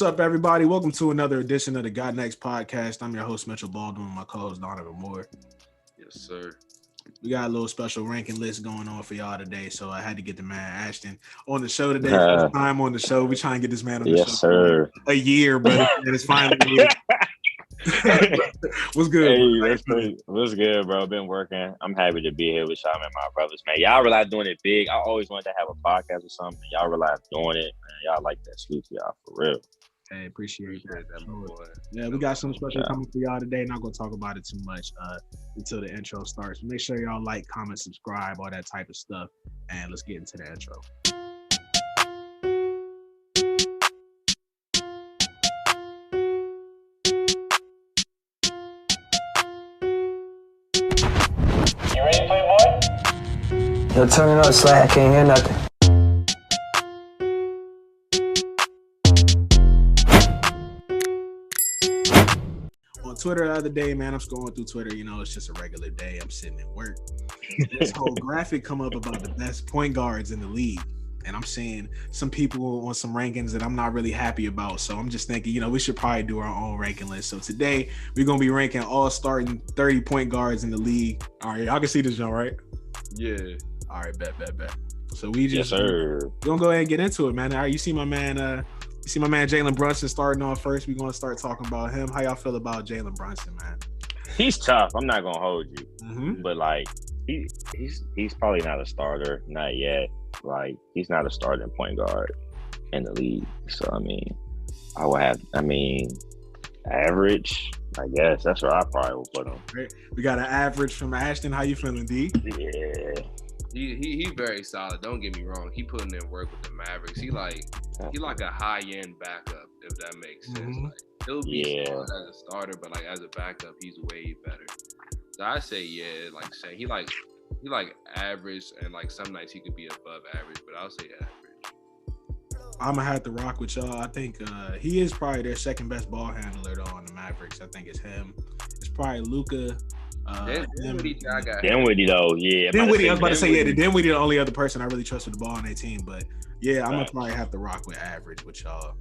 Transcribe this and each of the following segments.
What's up, everybody? Welcome to another edition of the God Next podcast. I'm your host, Mitchell Baldwin, with my co-host, Dono Moore. Yes, sir. We got a little special ranking list going on for y'all today, so I had to get the man Ashton on the show today. First time on the show. We trying to get this man on the show sir. for a year, but it's finally What's good, hey, bro? What's good, bro? Been working. I'm happy to be here with y'all, man, my brothers, man. Y'all realize doing it big. I always wanted to have a podcast or something. Y'all realize doing it, man. Y'all like that. Sweet for y'all, for real. Hey, appreciate that. Yeah, we got something special coming for y'all today. Not gonna talk about it too much until the intro starts. Make sure y'all like, comment, subscribe, all that type of stuff, and let's get into the intro. You ready, Playboy? Yo, turn it up, Slack. I can't hear nothing. On Twitter the other day, man, I'm scrolling through Twitter. You know, it's just a regular day. I'm sitting at work. This whole graphic come up about the best point guards in the league. And I'm seeing some people on some rankings that I'm not really happy about. So I'm just thinking, you know, we should probably do our own ranking list. So today we're going to be ranking all starting 30 point guards in the league. All right, y'all can see this, John, right? Yeah. All right, bet. So we just, yes, sir. We're going to go ahead and get into it, man. All right, you see my man Jalen Brunson starting on first. We're going to start talking about him. How y'all feel about Jalen Brunson, man? He's tough. I'm not going to hold you. Mm-hmm. But, like, he's probably not a starter. Not yet. Like, he's not a starting point guard in the league. So, I mean, average, I guess. That's where I probably would put him. Right. We got an average from Ashton. How you feeling, D? Yeah. He very solid. Don't get me wrong. He putting in work with the Mavericks. He like a high-end backup, if that makes sense. Mm-hmm. Like, he'll be solid as a starter, but like as a backup, he's way better. So I say he like average, and like some nights he could be above average, but I'll say average. I'm gonna have to rock with y'all. I think he is probably their second best ball handler though on the Mavericks. I think it's him. It's probably Luka. Dinwiddie though, yeah. Dinwiddie, I was about to say, yeah, Dinwiddie the only other person I really trust with the ball on their team. But yeah, I'm gonna probably have to rock with average with y'all.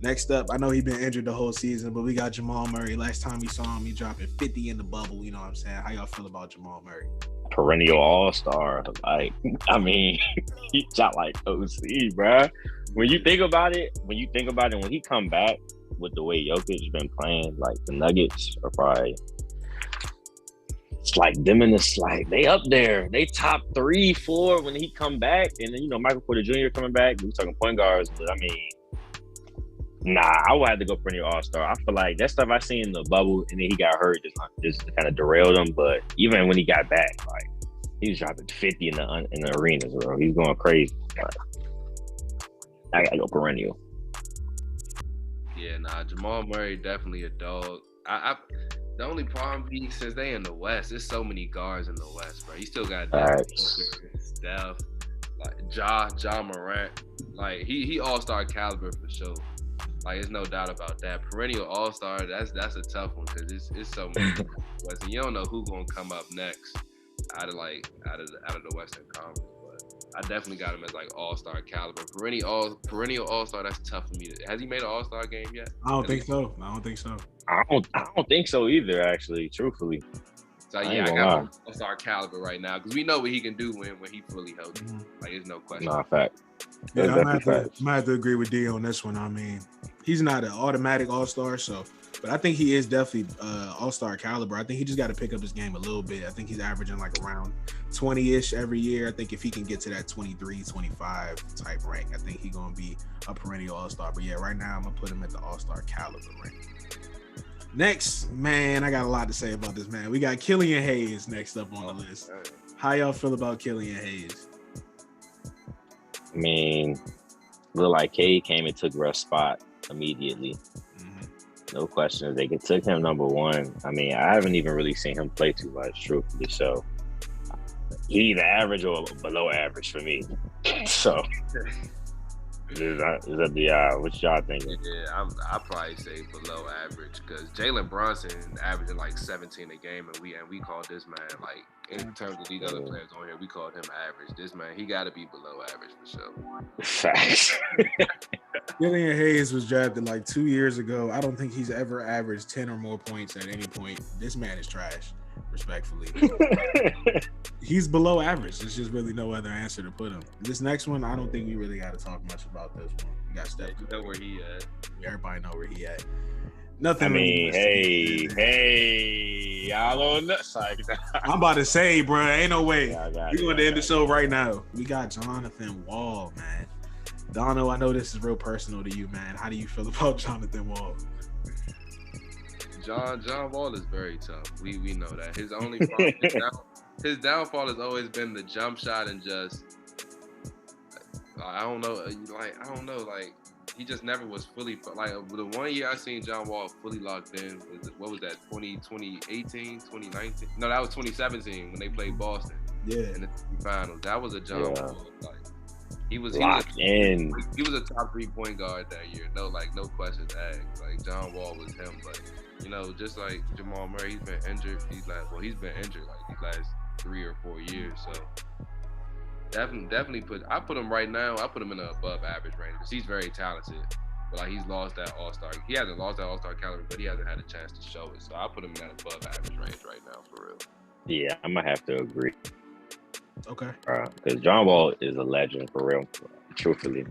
Next up, I know he's been injured the whole season, but we got Jamal Murray. Last time we saw him, he dropping 50 in the bubble. You know what I'm saying? How y'all feel about Jamal Murray? Perennial all-star. Like, I mean, he shot like OC, bruh. When you think about it, when he come back with the way Jokic been playing, like the Nuggets are probably, it's like them in this, like they up there. They top 3, 4 when he come back. And then, you know, Michael Porter Jr. coming back. We're talking point guards, but I mean, I would have to go perennial all-star. I feel like that stuff I seen in the bubble, and then he got hurt, just kind of derailed him. But even when he got back, like he was dropping 50 in the arenas, bro. He's going crazy. I gotta go perennial. Yeah, Jamal Murray definitely a dog. The only problem be since they in the West, there's so many guards in the West, bro. You still got Steph, like Ja Morant. Like he all-star caliber for sure. Like, there's no doubt about that. Perennial all-star, that's a tough one because it's so many West, and you don't know who's gonna come up next out of the Western Conference. But I definitely got him as like all-star caliber. Perennial all-star. That's tough for me. Has he made an all-star game yet? I don't think so. I don't think so either. Actually, truthfully. So yeah, I got him all-star caliber right now because we know what he can do when he fully healthy. Mm-hmm. Like, there's no question. Nah, fact. Yeah, I'm gonna have to agree with D on this one. I mean, he's not an automatic all-star, but I think he is definitely all-star caliber. I think he just got to pick up his game a little bit. I think he's averaging like around 20-ish every year. I think if he can get to that 23, 25 type rank, I think he's going to be a perennial all-star. But yeah, right now I'm going to put him at the all-star caliber rank. Next, man, I got a lot to say about this, man. We got Killian Hayes next up on the list. How y'all feel about Killian Hayes? I mean, look like K came and took Ruff's spot immediately. Mm-hmm. No question. They took him number 1. I mean, I haven't even really seen him play too much, truthfully. So he either average or below average for me. So Is that the what y'all thinking? Yeah, I probably say below average because Jalen Brunson averaging like 17 a game, and we called this man like in terms of these other players on here, we called him average. This man, he got to be below average for sure. Facts. Killian Hayes was drafted like 2 years ago. I don't think he's ever averaged 10 or more points at any point. This man is trash, respectfully. He's below average. There's just really no other answer to put him. This next one, I don't think we really got to talk much about this one. You got Steph. You know where he at. Everybody know where he at. Nothing. I mean, hey, y'all on that side. I'm about to say, bro, ain't no way. We're going to end the it. show right now. We got Jonathan Wall, man. Dono, I know this is real personal to you, man. How do you feel about Jonathan Wall? John Wall is very tough. We know that. His only problem, his downfall has always been the jump shot and just I don't know. He just never was fully like the 1 year I seen John Wall fully locked in. What was that? 2018, 2019? No, that was 2017 when they played Boston. Yeah, in the finals. That was a John Wall. Like he was locked in. He was a top 3 point guard that year. No questions asked. Like John Wall was him, but just like Jamal Murray, he's been injured. He's been injured like these last 3 or 4 years. So definitely I put him right now. I put him in the above average range because he's very talented. But like he's lost that All-Star. He hasn't lost that All-Star caliber, but he hasn't had a chance to show it. So I put him in that above average range right now for real. Yeah, I'm gonna have to agree. Okay. Because John Wall is a legend for real. Truthfully,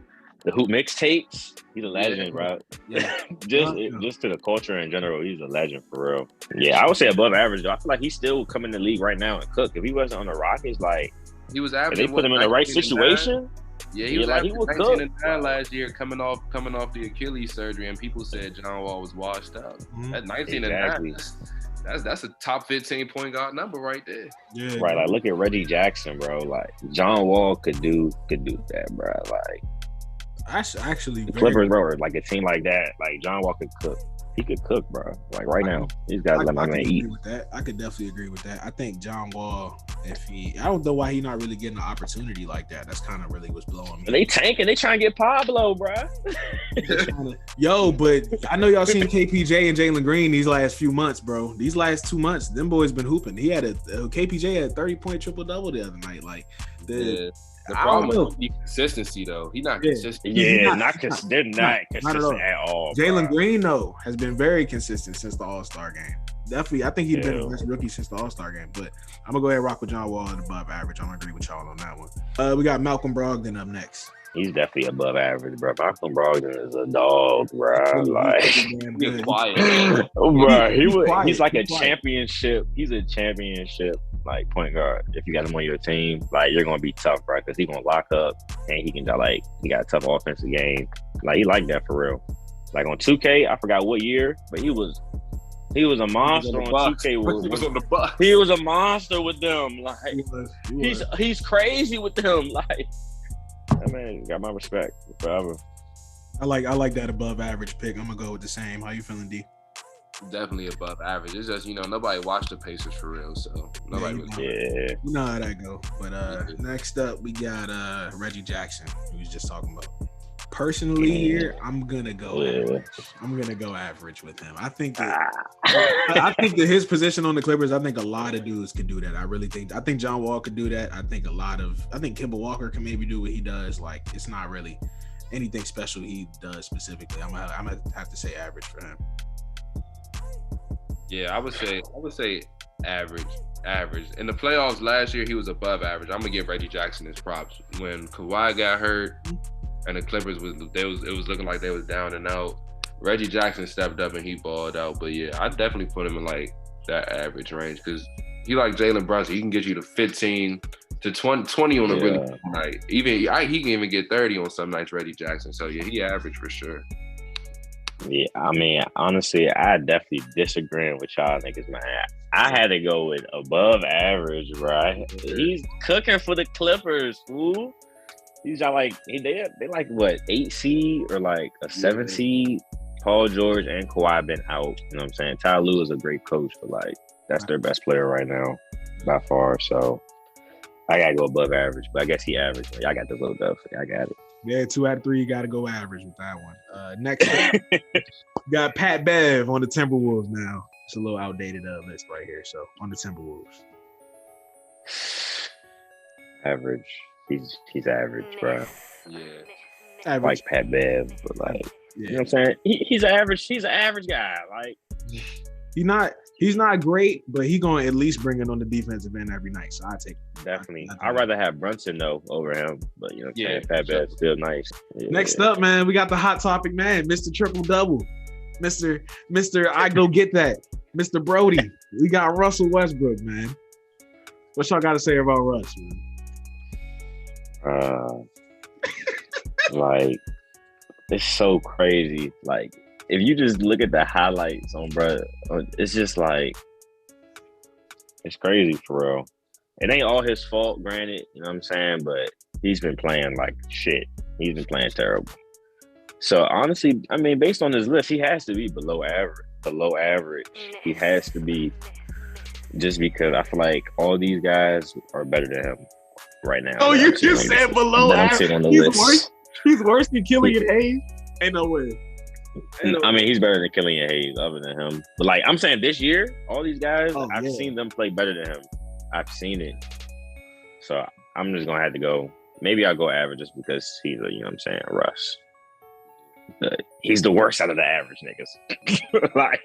the Hoop mixtapes, he's a legend, bro. Yeah. just to the culture in general, he's a legend for real. Yeah, I would say above average though. I feel like he's still coming in the league right now and cook. If he wasn't on the Rockets, like he was averaging. If they put him in the right situation. Yeah, he was averaging 19 and 9 last year, coming off the Achilles surgery, and people said John Wall was washed up. At 19 and 9. That's a top 15 point guard number right there. Yeah, right. Like look at Reggie Jackson, bro. Like John Wall could do that, bro. Like actually, the Clippers, bro, like a team like that. Like John Wall could cook. He could cook, bro. Like right now, he's got to let my man eat. With that. I could definitely agree with that. I think John Wall, I don't know why he's not really getting an opportunity like that. That's kind of really what's blowing me. They tanking. They trying to get Pablo, bro. Yo, but I know y'all seen KPJ and Jalen Green these last few months, bro. These last 2 months, them boys been hooping. He had KPJ had a 30-point triple-double the other night. Like the problem is consistency, though. He's not consistent. Yeah, they're not consistent at all. Jalen Green, though, has been very consistent since the All-Star game. Definitely, I think he's been the best rookie since the All-Star game. But I'm going to go ahead and rock with John Wall at above average. I'm going to agree with y'all on that one. We got Malcolm Brogdon up next. He's definitely above average, bro. Malcolm Brogdon is a dog, bro. Like, he's quiet. Bro, he's like a championship. He's a championship like point guard. If you got him on your team, like you're gonna be tough, bro, because he's gonna lock up and he got a tough offensive game. Like he like that for real. Like on 2K, I forgot what year, but he was a monster on 2K. He was on the Bucks. He was a monster with them. Like he's crazy with them. Like. That man got my respect forever. I like that above average pick. I'm gonna go with the same. How you feeling, D? Definitely above average. It's just nobody watched the Pacers for real, so nobody You know how that go. But next up we got Reggie Jackson, who we was just talking about. Personally, here I'm gonna go average. I'm gonna go average with him. I think that his position on the Clippers, I think a lot of dudes could do that. I think John Wall could do that. I think Kemba Walker can maybe do what he does. Like it's not really anything special he does specifically. I'm gonna have to say average for him. Yeah, I would say average. In the playoffs last year, he was above average. I'm gonna give Reggie Jackson his props. When Kawhi got hurt and the Clippers it was looking like they was down and out, Reggie Jackson stepped up and he balled out. But yeah, I definitely put him in like that average range because he like Jalen Brunson. He can get you to 15 to 20 on a really good night. He can even get 30 on some nights, Reggie Jackson. So yeah, he average for sure. Yeah, I mean, honestly, I definitely disagreeing with y'all niggas, man. I had to go with above average, right? He's cooking for the Clippers, fool. These are like they like what 8 seed or like a 7 seed. Paul George and Kawhi been out. You know what I'm saying? Ty Lue is a great coach, but like that's their best player right now by far. So I gotta go above average, but I guess he averaged. I got the vote up. I got it. Yeah, 2 out of 3. You got to go average with that one. Next, we got Pat Bev on the Timberwolves now. It's a little outdated list right here. So on the Timberwolves, Average. He's average, bro. Yeah. average. Like Pat Bev, but like Yeah. you know what I'm saying? He's average. He's an average guy. Like He's not great, but he gonna at least bring it on the defensive end every night. So I take it. definitely. I'd rather have Brunson though over him, but you know what I'm Yeah, saying? Pat Bev's still nice. Yeah. Next up, man, we got the hot topic, man, Mr. Triple Double, Mr. I go get that, Mr. Brody. We got Russell Westbrook, man. What y'all got to say about Russ, man? Like it's so crazy. Like if you just look at the highlights on bro, it's just like it's crazy for real. It ain't all his fault, granted, you know what I'm saying, but he's been playing like shit. He's been playing terrible. So honestly, I mean, based on his list, he has to be below average. He has to be, just because I feel like all these guys are better than him right now. Oh, you just said below average. He's worse than Killian Hayes. Ain't no way. I mean, he's better than Killian Hayes, other than him. But like I'm saying, this year, all these guys, I've seen them play better than him. I've seen it. So I'm just gonna have to go. Maybe I'll go average just because he's a, you know what I'm saying, Russ. He's the worst out of the average niggas. Like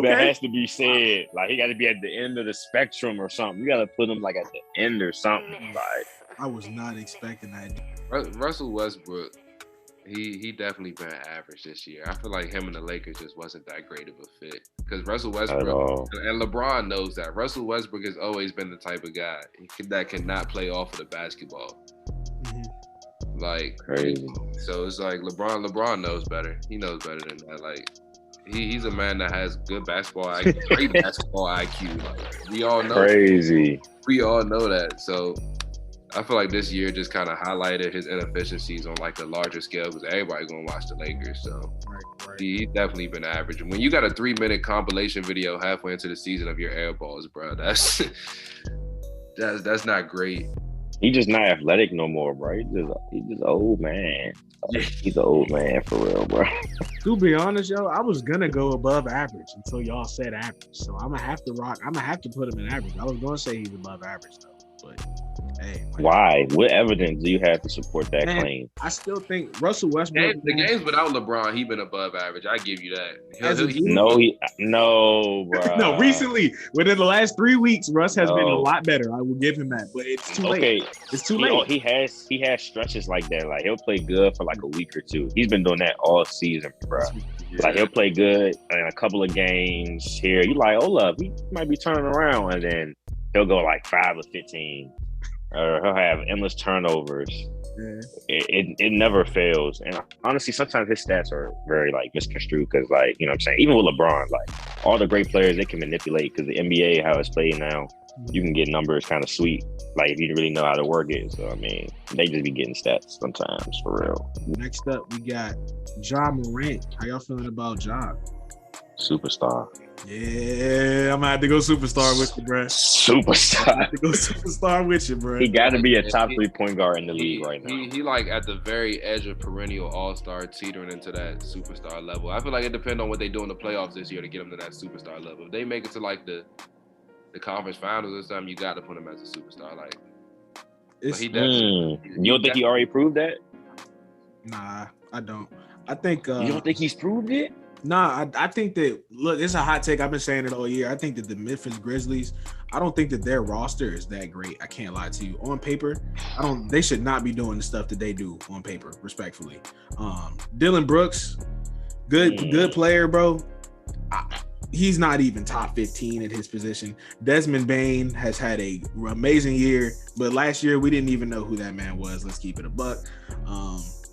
that has to be said. Like he got to be at the end of the spectrum or something. You got to put him like at the end or something. Like I was not expecting that. Russell Westbrook, he definitely been average this year. I feel like him and the Lakers just wasn't that great of a fit because Russell Westbrook and LeBron knows that. Russell Westbrook has always been the type of guy that cannot play off of the basketball. Like crazy. So it's like LeBron knows better. He knows better than that. Like he's a man that has good basketball IQ, great basketball IQ. Like, we all know. Crazy. We all know that. So I feel like this year just kind of highlighted his inefficiencies on like a larger scale because everybody gonna watch the Lakers. So he's definitely been average. And when you got a 3-minute compilation video halfway into the season of your air balls, bro, that's not great. He just not athletic no more, bro. He's just old man. He's an old man for real, bro. To be honest, yo, I was gonna go above average until y'all said average. So I'm gonna have to put him in average. I was gonna say he's above average though, but hey. Why? What evidence do you have to support that claim? I still think Russell Westbrook. The games without LeBron, he been above average. I give you that. No, bro. No, recently, within the last 3 weeks, Russ has been a lot better. I will give him that, but it's too late. It's too late. He has stretches like that. Like he'll play good for like a week or two. He's been doing that all season, bro. Yeah. Like he'll play good in a couple of games here. You like, oh look, he might be turning around, and then he'll go like 5 or 15. Or he'll have endless turnovers. Yeah. It never fails. And honestly, sometimes his stats are very like misconstrued because like, you know what I'm saying? Even with LeBron, like all the great players, they can manipulate because the NBA, how it's played now, you can get numbers kind of sweet. Like if you really know how to work it. So, I mean, they just be getting stats sometimes for real. Next up, we got Ja Morant. How y'all feeling about Ja? Superstar. Yeah, I'm gonna have to go superstar with you, bro. Superstar. Go superstar with you, bro. He got to be a top 3 point guard in the league right now. He like at the very edge of perennial all-star, teetering into that superstar level. I feel like it depends on what they do in the playoffs this year to get him to that superstar level. If they make it to like the conference finals or something, you got to put him as a superstar. Like, you don't think he already proved that? Nah, I don't. I think you don't think he's proved it? Nah, I think that, look, it's a hot take. I've been saying it all year. I think that the Memphis Grizzlies, I don't think that their roster is that great. I can't lie to you. On paper, they should not be doing the stuff that they do on paper, respectfully. Dylan Brooks, good player, bro. He's not even top 15 at his position. Desmond Bane has had an amazing year, but last year we didn't even know who that man was. Let's keep it a buck.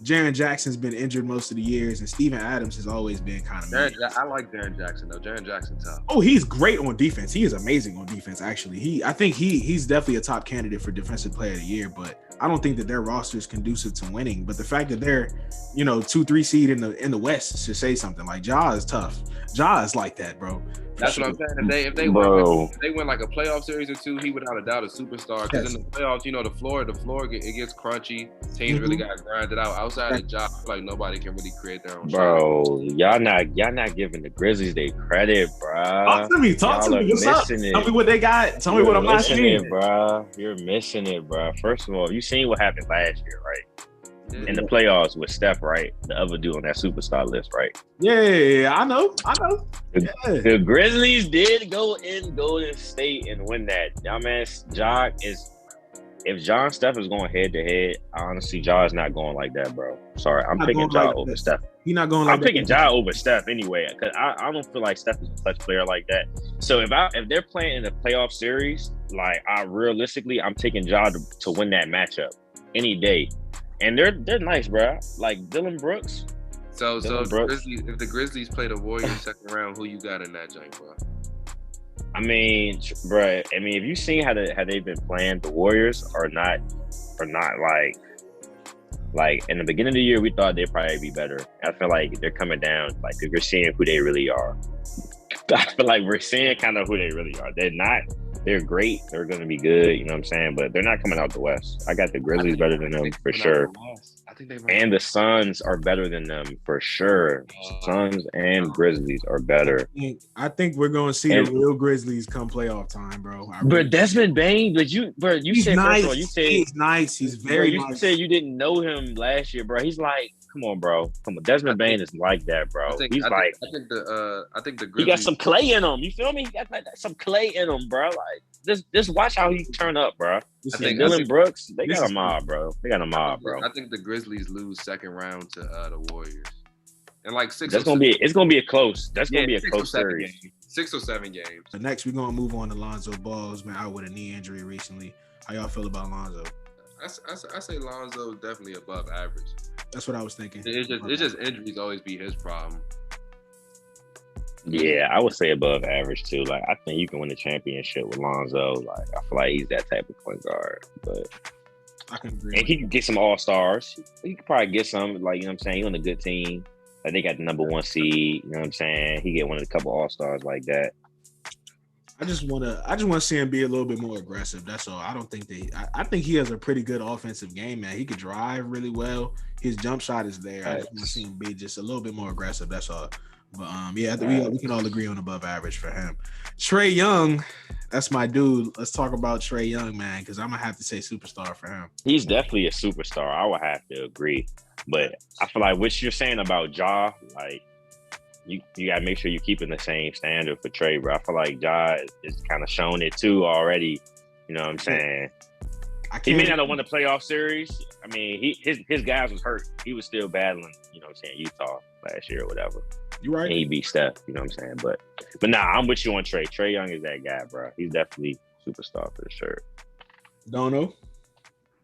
Jaren Jackson's been injured most of the years, and Steven Adams has always been kind of. I like Jaren Jackson though. Jaren Jackson tough. Oh, he's great on defense. He is amazing on defense. Actually, I think he's definitely a top candidate for Defensive Player of the Year. But I don't think that their roster is conducive to winning. But the fact that they're 2-3 seed in the West should say something. Like Ja is tough. Ja is like that, bro. That's what I'm saying. If they win like a playoff series or two, he without a doubt a superstar. Because in the playoffs, the floor it gets crunchy. Teams really got grinded out. Outside of job, like nobody can really create their own. Bro, y'all not giving the Grizzlies their credit, bro. Talk to me. What's up? Tell me what they got. Tell me what I'm not seeing, bro. You're missing it, bro. First of all, you seen what happened last year, right? In the playoffs with Steph, right? The other dude on that superstar list, right? Yeah, I know. The Grizzlies did go in Golden State and win that. Dumbass Jock is. If John Steph is going head to head, honestly, Ja is not going like that, bro. Sorry, I'm picking Ja over Steph. He's not going. I'm picking Ja over Steph anyway, because I don't feel like Steph is a clutch player like that. So if they're playing in a playoff series, like realistically, I'm taking Ja to win that matchup any day. And they're nice, bro. Like Dylan Brooks. So if the Grizzlies play the Warriors second round, who you got in that joint, bro? I mean, bro. I mean, if you seen how they've been playing, the Warriors are not like in the beginning of the year, we thought they'd probably be better. I feel like they're coming down. Like if you're seeing who they really are, I feel like we're seeing kind of who they really are. They're not. They're great. They're going to be good. You know what I'm saying? But they're not coming out the West. I got the Grizzlies better than them for sure. And the Suns are better than them for sure. Suns and Grizzlies are better. I think we're going to see the real Grizzlies come playoff time, bro. But Desmond Bane, you said nice. First of all, you said he's nice. He's very nice. You said you didn't know him last year, bro. He's like, come on, bro. Come on. Desmond Bane is like that, bro. I think the Grizzlies. He got some clay in him. You feel me? He got some clay in him, bro. Like just watch how he turn up, bro. Dylan Brooks, they got a mob, bro. I think the Grizzlies lose second round to the Warriors. And like six. It's gonna be a close. That's gonna be a close series. 6 or 7 games. So next, we're gonna move on to Lonzo Ball. Been out with a knee injury recently. How y'all feel about Lonzo? I say Lonzo definitely above average. That's what I was thinking. It's just injuries always be his problem. Yeah, I would say above average too. Like I think you can win the championship with Lonzo. Like I feel like he's that type of point guard. But I can agree. And he can get some all-stars. He could probably get some, like, you know what I'm saying? He's on a good team. Like they got the number 1 seed, you know what I'm saying? He get one of a couple all-stars like that. I just want to see him be a little bit more aggressive. That's all. I don't think I think he has a pretty good offensive game, man. He could drive really well. His jump shot is there. I just want to see him be just a little bit more aggressive. That's all. But yeah, I think we can all agree on above average for him. Trae Young, that's my dude. Let's talk about Trae Young, man, because I'm gonna have to say superstar for him. He's definitely a superstar. I would have to agree. But I feel like what you're saying about Ja, like you gotta make sure you're keeping the same standard for Trae, bro. I feel like Ja is kind of shown it too already. You know what I'm saying? He may not have won the playoff series. I mean, his guys was hurt. He was still battling, you know what I'm saying, Utah last year or whatever. You're right. And he beat Steph, you know what I'm saying? But nah, I'm with you on Trae. Trae Young is that guy, bro. He's definitely superstar for sure. Dono?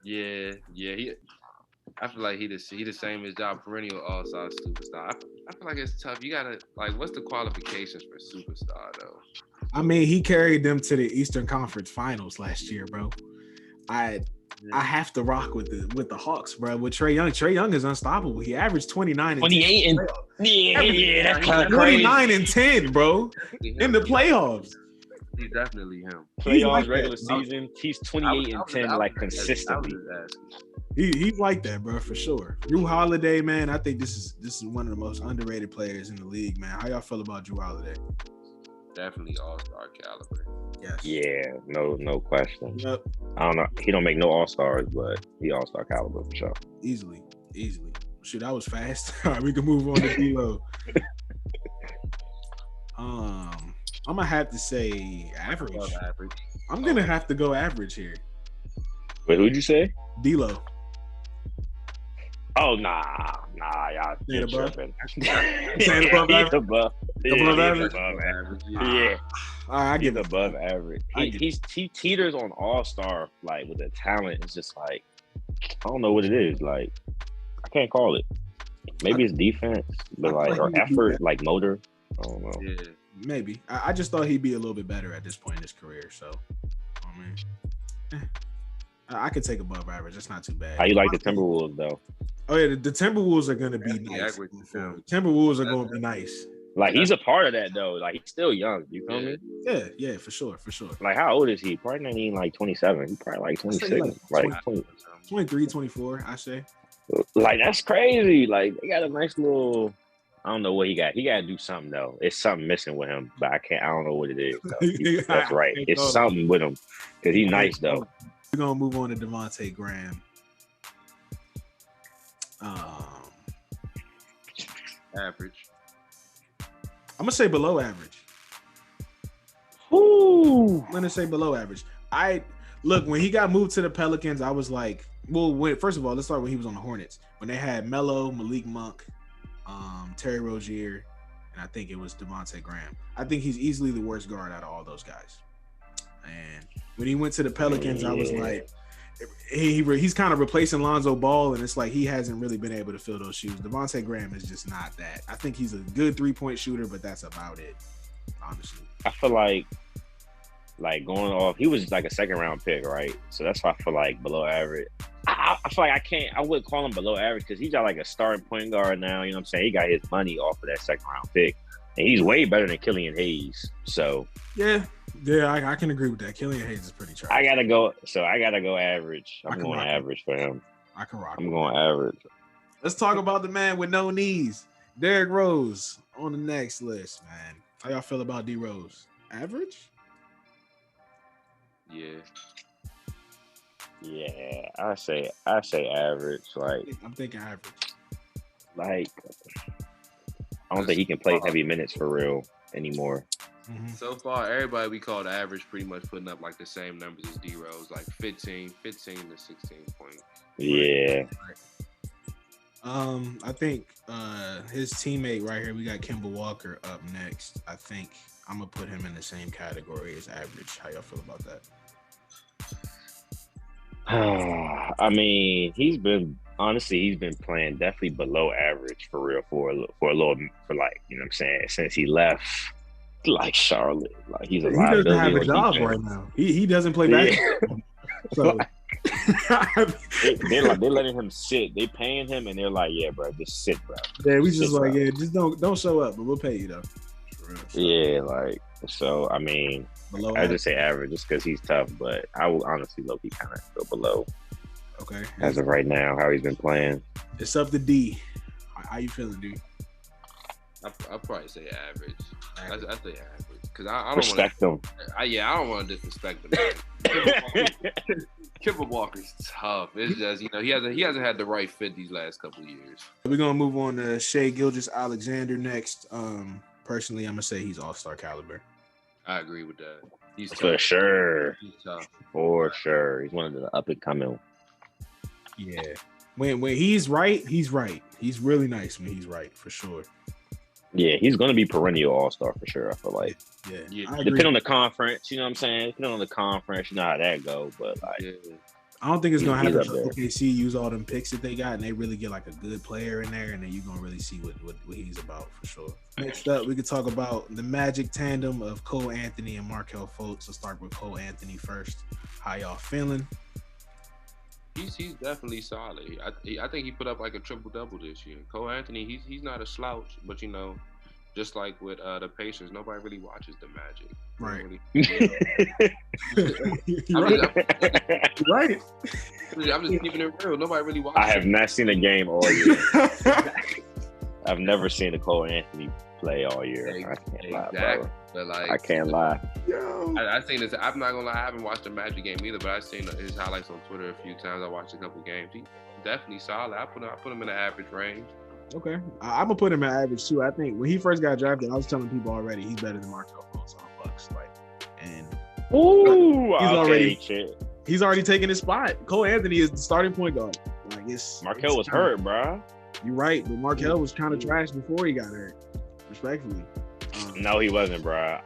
Yeah. I feel like he the same as Ja, perennial all-star superstar. I feel like it's tough. You gotta what's the qualifications for superstar though? I mean, he carried them to the Eastern Conference Finals last year, bro. I have to rock with the Hawks, bro. With Trae Young is unstoppable. He averaged 29 28 and that's kind of 29 and 10, bro, in the playoffs. He's definitely him. Playoffs, regular season, he's 28 and 10 consistently. He's like that, bro, for sure. Jrue Holiday, man, I think this is one of the most underrated players in the league, man. How y'all feel about Jrue Holiday? Definitely all-star caliber. Yes. Yeah, no question. Yep. I don't know. He don't make no all-stars, but he all-star caliber for sure. Easily. Shoot, that was fast. All right, we can move on to D-Lo. I'm gonna have to say average. I'm gonna have to go average here. Wait, who'd you say? D-Lo. Oh, nah, y'all. Saying above? Saying above average? Above average? Yeah. All right, I give it above average. He teeters on all-star, like, with the talent. It's just like, I don't know what it is. Like, I can't call it. Maybe it's defense, but or effort, like motor. I don't know. Yeah. Maybe. I just thought he'd be a little bit better at this point in his career. So, I could take above average. That's not too bad. How you like the Timberwolves, though? Oh, yeah. The Timberwolves are going to be nice. Timberwolves are going to be nice. Like he's a part of that though. Like he's still young. You feel me? Yeah, for sure. Like how old is he? Probably not even like 27. He's probably like 26. Like 23, 24, I say. Like that's crazy. Like they got a nice little. I don't know what he got. He got to do something though. It's something missing with him, but I don't know what it is. That's right. It's something with him because he's nice though. We're gonna move on to Devontae Graham. Average. I'm gonna say below average. Ooh. I'm gonna say below average. Look, when he got moved to the Pelicans, I was like, first of all, let's start when he was on the Hornets. When they had Melo, Malik Monk, Terry Rozier, and I think it was Devontae Graham. I think he's easily the worst guard out of all those guys. And when he went to the Pelicans, I was like, he's kind of replacing Lonzo Ball, and it's like he hasn't really been able to fill those shoes. Devontae Graham is just not that. I think he's a good 3-point shooter, but that's about it, honestly. I feel like going off, he was like a second round pick, right? So that's why I feel like below average. I feel like I wouldn't call him below average because he's got like a starting point guard now. You know what I'm saying? He got his money off of that second round pick, and he's way better than Killian Hayes. So yeah, I can agree with that. Killian Hayes is pretty trash. I gotta go average. I'm going average for him. I can rock. I'm going average. Let's talk about the man with no knees, Derrick Rose, on the next list, man. How y'all feel about D Rose? Average? Yeah, I say average. Like I'm thinking average. Like I don't think he can play heavy minutes for real anymore. Mm-hmm. So far, everybody we called average pretty much putting up like the same numbers as D Rose, like 15 to 16 points. Yeah. I think his teammate right here, we got Kemba Walker up next. I think I'm gonna put him in the same category as average. How y'all feel about that? I mean, he's been playing definitely below average for real for like, you know what I'm saying, since he left like Charlotte. Like he's a liability. He doesn't have a job right now. He doesn't play basketball. So they're letting him sit. They paying him and they're like, yeah, bro, just sit, bro. Yeah, we just like, yeah, just don't show up, but we'll pay you though. Yeah, like so. I mean, I just say average just because he's tough, but I will honestly low-key kind of go below. Okay. As of right now, how he's been playing. It's up to D. How you feeling, D? I'll probably say average. I say average because I don't respect him. I don't want to disrespect him. Kemba Walker's tough. It's just he hasn't had the right fit these last couple of years. We're gonna move on to Shai Gilgeous-Alexander next. Personally, I'm gonna say he's all-star caliber. I agree with that. He's tough. For sure. He's tough. For sure. He's one of the up and coming. Yeah. When he's right, he's right. He's really nice when he's right, for sure. Yeah, he's gonna be perennial all-star for sure. I feel like. Yeah. Depending on the conference, you know what I'm saying? Depending on the conference, you know how that go. But like, I don't think it's gonna happen. OKC use all them picks that they got, and they really get like a good player in there, and then you're gonna really see what he's about for sure. Next up, we could talk about the Magic tandem of Cole Anthony and Markelle Fultz. Let's start with Cole Anthony first. How y'all feeling? He's definitely solid. I think he put up like a triple-double this year. Cole Anthony, he's not a slouch, but just like with the Pacers, nobody really watches the Magic. Right. Right. I'm just keeping it real. Nobody really watches. I have not seen a game all year. I've never seen a Cole Anthony play all year. I can't lie, bro. But like, I can't lie. I've seen this. I'm not gonna lie. I haven't watched a Magic game either, but I've seen his highlights on Twitter a few times. I watched a couple games. He's definitely solid. I put him in the average range. Okay, I'm gonna put him at average too. I think when he first got drafted, I was telling people already he's better than Markelle Fultz on Bucks. Like, and he's already taken his spot. Cole Anthony is the starting point guard. Like Markelle was hurt, bro. You're right, but Markelle was kind of trash before he got hurt. Respectfully. No, he wasn't, bro.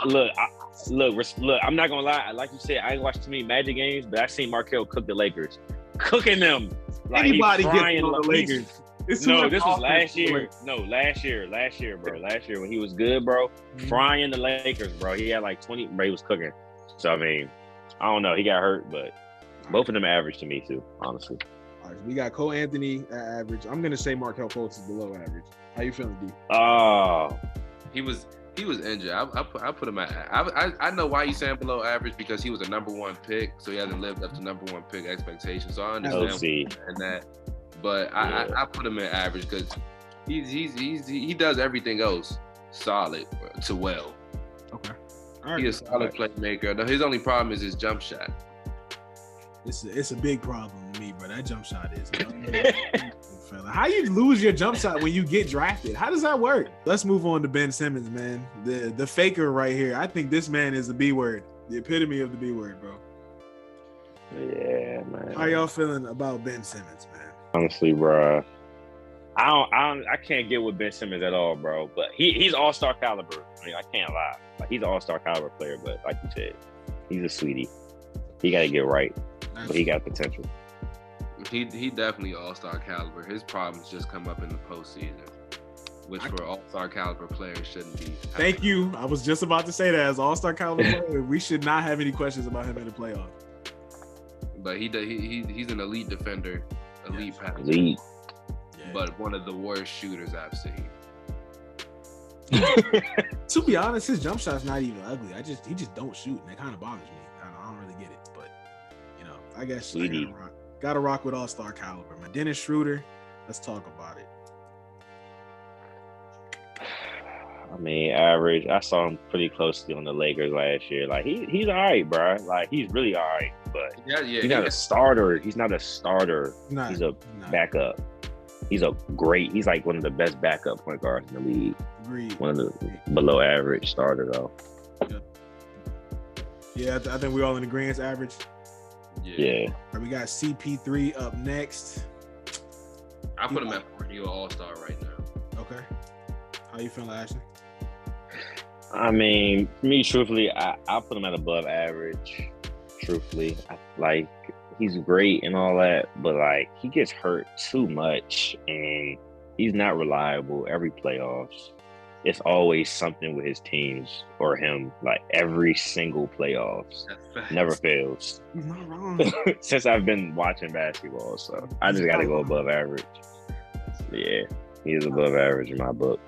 Look. I'm not gonna lie. Like you said, I ain't watched too many Magic games, but I seen Markelle cook the Lakers, cooking them. Like, anybody gets on the Lakers. No, this was last year. No, last year, bro. Last year when he was good, bro, frying the Lakers, bro. He had like 20, bro. He was cooking. So I mean, I don't know. He got hurt, but both of them average to me too, honestly. All right, so we got Cole Anthony at average. I'm gonna say Markelle Fultz is below average. How you feeling, D? Oh, He was injured. I put him at. I know why he's saying below average because he was a number 1 pick, so he hasn't lived up to number 1 pick expectations. So I understand and that, but I put him at average because he does everything else solid to well. Okay, all right. He's a solid playmaker. His only problem is his jump shot. It's a big problem to me, bro. That jump shot is. How you lose your jump shot when you get drafted? How does that work? Let's move on to Ben Simmons, man. The faker right here. I think this man is the B word, the epitome of the B word, bro. Yeah, man. How y'all feeling about Ben Simmons, man? Honestly, bro, I can't get with Ben Simmons at all, bro. But he's all-star caliber. I mean, I can't lie. Like, he's an all-star caliber player, but like you said, he's a sweetie. He got to get right, but he got potential. He definitely all-star caliber. His problems just come up in the postseason, which for all-star caliber players shouldn't be. Thank you. I was just about to say that as all-star caliber player, we should not have any questions about him in the playoffs. But he's an elite defender, elite passer, but one of the worst shooters I've seen. To be honest, his jump shot's not even ugly. He just don't shoot, and it kind of bothers me. I don't really get it, but I guess gotta rock with all-star caliber, man. Dennis Schroeder, let's talk about it. I mean, average. I saw him pretty closely on the Lakers last year. Like he's all right, bro. Like he's really all right, but he's not a starter. He's not a starter. He's a backup. He's like one of the best backup point guards in the league. Agreed. One of the below average starter though. Yeah, I think we all in agreement. Average. Yeah. Right, we got CP3 up next. I put him at Perennial All-Star right now. Okay. How you feeling, Ashton? I mean, me, truthfully, I put him at above average. Truthfully, he's great and all that, but like he gets hurt too much, and he's not reliable every playoffs. It's always something with his teams or him, like every single playoffs. Never fails. He's not wrong. Since I've been watching basketball, so I just got to go above average. Yeah, he is above average in my book.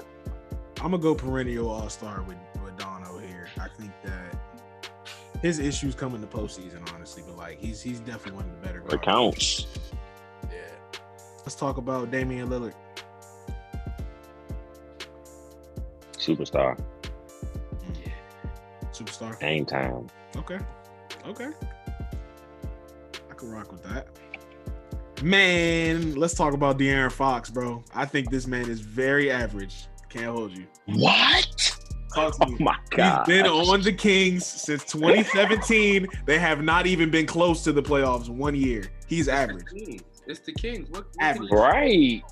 I'm gonna go perennial all-star with Dono here. I think that his issues come in the postseason, honestly, but like he's definitely one of the better guys. It counts. Yeah. Let's talk about Damian Lillard. Superstar. Yeah. Superstar. Game time. Okay. I can rock with that. Man, let's talk about De'Aaron Fox, bro. I think this man is very average. Can't hold you. What? Talk to me. Oh my God. He's been on the Kings since 2017. They have not even been close to the playoffs 1 year. He's average. It's the Kings. What average. Right.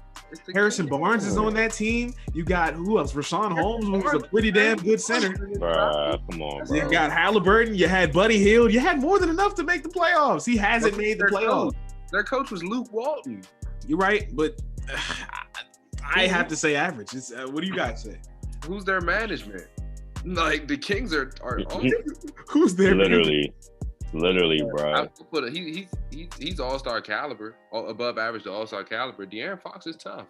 Harrison Barnes is on that team. You got who else? Rashawn Holmes, who was a pretty damn good center. Bruh, come on, bro. You got Halliburton. You had Buddy Hield. You had more than enough to make the playoffs. He hasn't made the playoffs. Their coach was Luke Walton. You're right, but I have to say average. What do you guys say? Who's their management? Like the Kings are who's their literally, bro. He's all-star caliber, above average to all-star caliber. De'Aaron Fox is tough.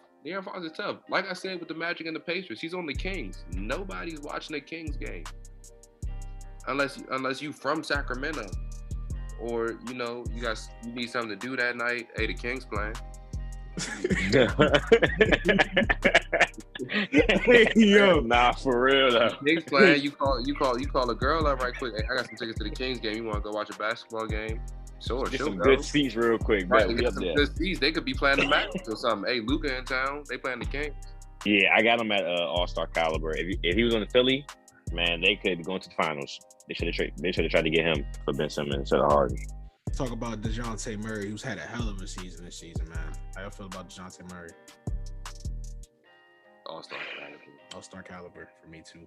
Like I said with the Magic and the Pacers, he's on the Kings. Nobody's watching the Kings game unless you from Sacramento, or you need something to do that night. Hey, the Kings playing. Yo, nah, for real though. Kings playing. You call a girl up right quick. Hey, I got some tickets to the Kings game. You want to go watch a basketball game? Sure, get she'll some go. good seats real quick. Right, get some good seats. They could be playing the Magic or something. Hey, Luka in town. They playing the Kings. Yeah, I got him at all-star caliber. If he was on the Philly, man, they could go into the finals. They should have tried to get him for Ben Simmons instead of Harden. Talk about DeJounte Murray, who's had a hell of a season this season, man. How y'all feel about DeJounte Murray? All-star caliber for me too.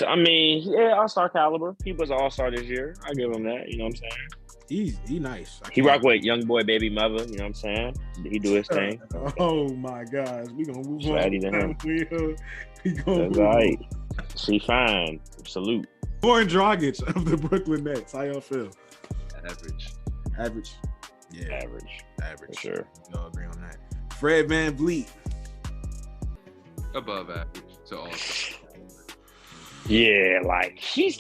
I mean, yeah, all-star caliber. He was an all-star this year. I give him that. You know what I'm saying? He nice. He rock with young boy baby mother. You know what I'm saying? He do his thing. Oh my gosh, we gonna move Sweaty on. To him. We gonna That's right. She fine. Salute. Goran Dragic of the Brooklyn Nets. How y'all feel? Average. Yeah. Average. For sure. We all agree on that. Fred VanVleet. Above average. So all-star. Yeah, like he's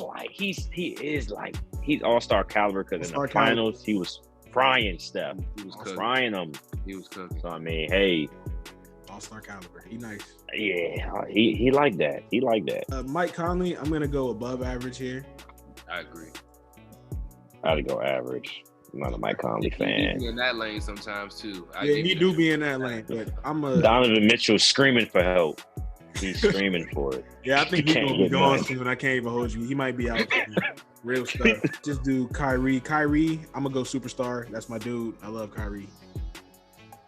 all-star caliber because in the finals he was frying Steph. He was frying them. He was cooking. So I mean, hey, all-star caliber. He nice. Yeah, he like that. He like that. Mike Conley, I'm gonna go above average here. I agree. I'd go average. I'm not a Mike Conley fan. He be in that lane sometimes too. He do be in that lane, but Donovan Mitchell screaming for help. He's screaming for it. Yeah, I think he's gonna be gone soon. I can't even hold you. He might be out. Real stuff. Just do Kyrie. I'm gonna go superstar. That's my dude. I love Kyrie.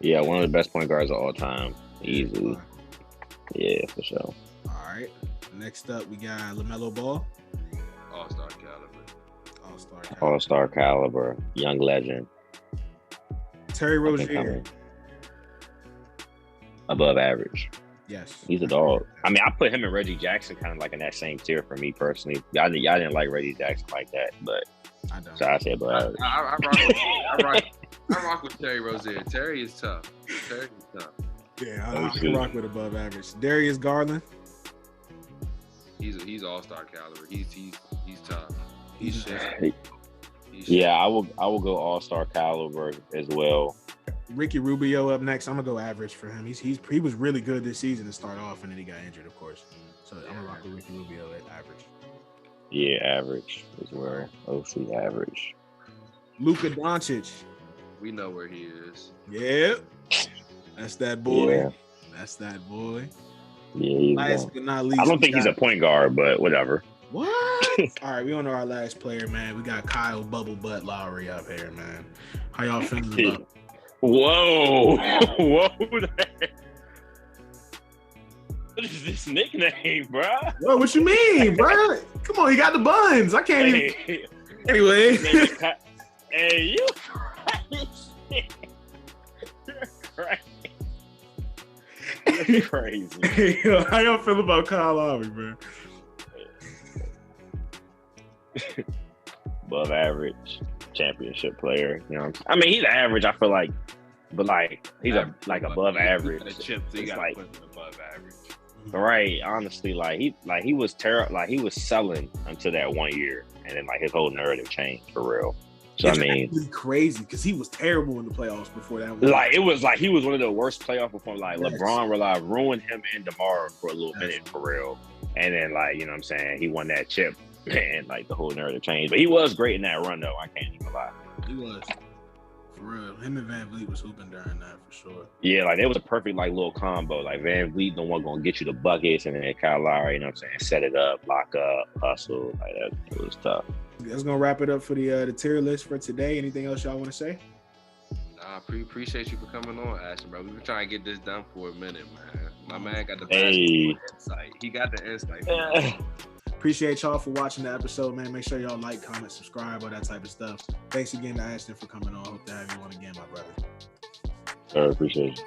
Yeah, one of the best point guards of all time. Easily. Yeah, for sure. All right. Next up, we got LaMelo Ball. All-star caliber. Young legend. Terry Rozier. Above average. Yes. He's a dog. I mean, I put him and Reggie Jackson kind of like in that same tier for me personally. Y'all didn't like Reggie Jackson like that, but I don't. So I said above average. I rock with Terry Rozier. Terry is tough. Yeah, I can rock with above average. Darius Garland. He's all-star caliber. He's tough. He's shit. Yeah, I will go all-star caliber as well. Ricky Rubio up next. I'm gonna go average for him. He was really good this season to start off, and then he got injured, of course. So I'm gonna rock with Ricky Rubio at average. Yeah, average as well. OC average. Luka Doncic. We know where he is. Yeah, that's that boy. Yeah. That's that boy. Yeah. Last but not least, I don't think he's a point guard, but whatever. What? All right, we on to our last player, man. We got Kyle Bubble Butt Lowry up here, man. How y'all feeling about it? Whoa. What is this nickname, bro? What you mean, bro? Come on, he got the buns. I can't even. Anyway. Hey, you You're crazy. Hey, how y'all feel about Kyle Lowry, man? Above average championship player. You know, I mean, he's average. I feel like, but like he's above average. He got like above average. Right. Honestly, he was terrible. Like he was selling until that 1 year, and then like his whole narrative changed for real. So it's I mean, crazy because he was terrible in the playoffs before that. Like it was like he was one of the worst playoff performers. Like LeBron ruined him and DeMar for a little minute for real, and then like you know what I'm saying, he won that chip. And like the whole narrative changed, but he was great in that run though. I can't even lie. He was for real. Him and Van Vliet was hooping during that for sure. Yeah, like it was a perfect like little combo. Like Van Vliet, the one gonna get you the buckets, and then Kyle Lowry, you know what I'm saying, set it up, lock up, hustle. Like that, it was tough. That's gonna wrap it up for the tier list for today. Anything else y'all want to say? Nah, appreciate you for coming on, Ashton, bro. We've been trying to get this done for a minute, man. My man got the insight. He got the insight. Appreciate y'all for watching the episode, man. Make sure y'all like, comment, subscribe, all that type of stuff. Thanks again to Ashton for coming on. Hope to have you on again, my brother. Appreciate you.